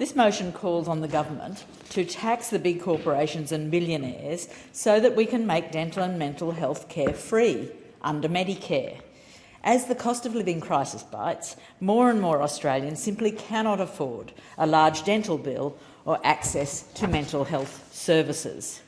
This motion calls on the government to tax the big corporations and billionaires so that we can make dental and mental health care free under Medicare. As the cost of living crisis bites, more and more Australians simply cannot afford a large dental bill or access to mental health services.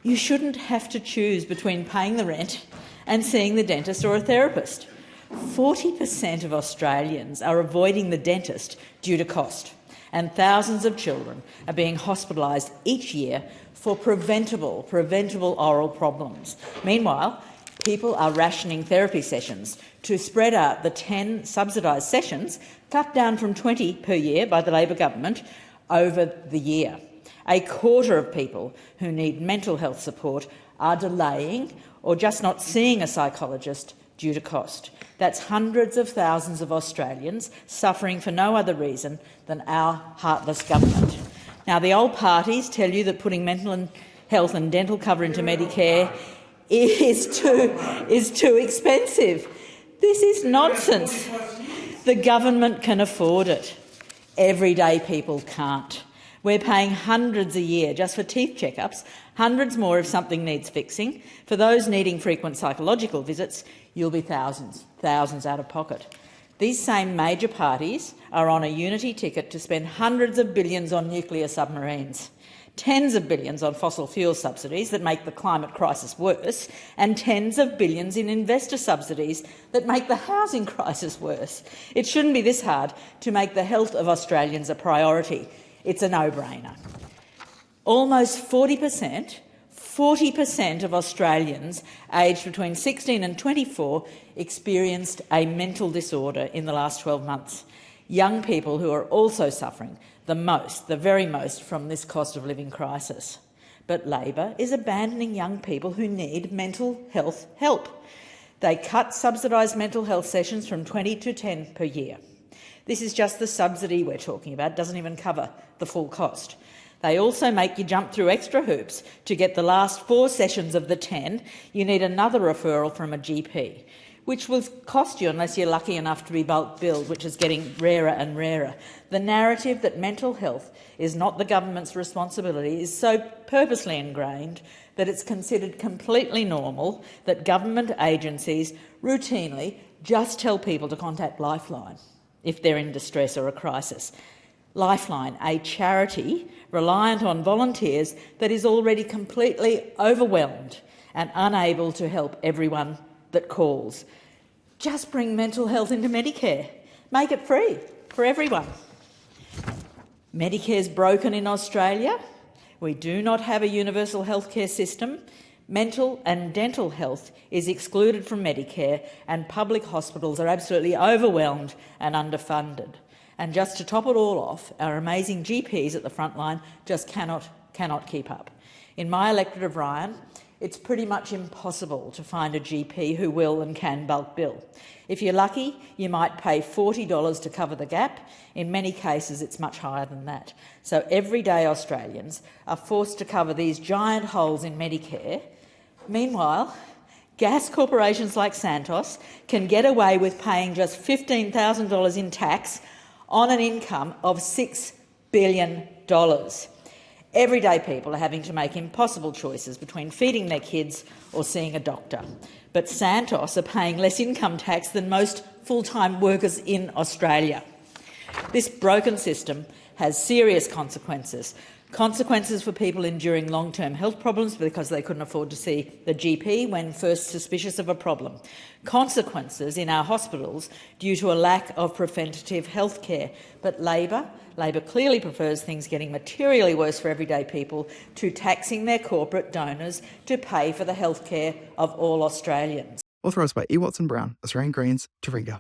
You shouldn't have to choose between paying the rent and seeing the dentist or a therapist. 40% of Australians are avoiding the dentist due to cost, and thousands of children are being hospitalised each year for preventable oral problems. Meanwhile, people are rationing therapy sessions to spread out the 10 subsidised sessions, cut down from 20 per year by the Labor government, over the year. A quarter of people who need mental health support are delaying or just not seeing a psychologist due to cost. That's hundreds of thousands of Australians suffering for no other reason than our heartless government. Now, the old parties tell you that putting mental health and dental cover into Medicare is too expensive. This is nonsense. The government can afford it. Everyday people can't. We're paying hundreds a year just for teeth checkups, hundreds more if something needs fixing. For those needing frequent psychological visits, you'll be thousands out of pocket. These same major parties are on a unity ticket to spend hundreds of billions on nuclear submarines, tens of billions on fossil fuel subsidies that make the climate crisis worse, and tens of billions in investor subsidies that make the housing crisis worse. It shouldn't be this hard to make the health of Australians a priority. It's a no-brainer. Almost 40% of Australians aged between 16 and 24 experienced a mental disorder in the last 12 months. Young people who are also suffering the very most from this cost of living crisis. But Labor is abandoning young people who need mental health help. They cut subsidised mental health sessions from 20 to 10 per year. This is just the subsidy we're talking about. It doesn't even cover the full cost. They also make you jump through extra hoops. To get the last 4 sessions of the 10, you need another referral from a GP, which will cost you unless you're lucky enough to be bulk billed, which is getting rarer and rarer. The narrative that mental health is not the government's responsibility is so purposely ingrained that it's considered completely normal that government agencies routinely just tell people to contact Lifeline if they're in distress or a crisis. Lifeline, a charity reliant on volunteers that is already completely overwhelmed and unable to help everyone that calls. Just bring mental health into Medicare. Make it free for everyone. Medicare's broken in Australia. We do not have a universal healthcare system. Mental and dental health is excluded from Medicare, and public hospitals are absolutely overwhelmed and underfunded. And just to top it all off, our amazing GPs at the front line just cannot keep up. In my electorate of Ryan, it's pretty much impossible to find a GP who will and can bulk bill. If you're lucky, you might pay $40 to cover the gap. In many cases, it's much higher than that. So everyday Australians are forced to cover these giant holes in Medicare. Meanwhile, gas corporations like Santos can get away with paying just $15,000 in tax on an income of $6 billion. Everyday people are having to make impossible choices between feeding their kids or seeing a doctor. But Santos are paying less income tax than most full-time workers in Australia. This broken system has serious consequences. Consequences for people enduring long-term health problems because they couldn't afford to see the GP when first suspicious of a problem. Consequences in our hospitals due to a lack of preventative health care. But Labor clearly prefers things getting materially worse for everyday people to taxing their corporate donors to pay for the health care of all Australians. Authorised by E. Watson Brown, Australian Greens, Taringa.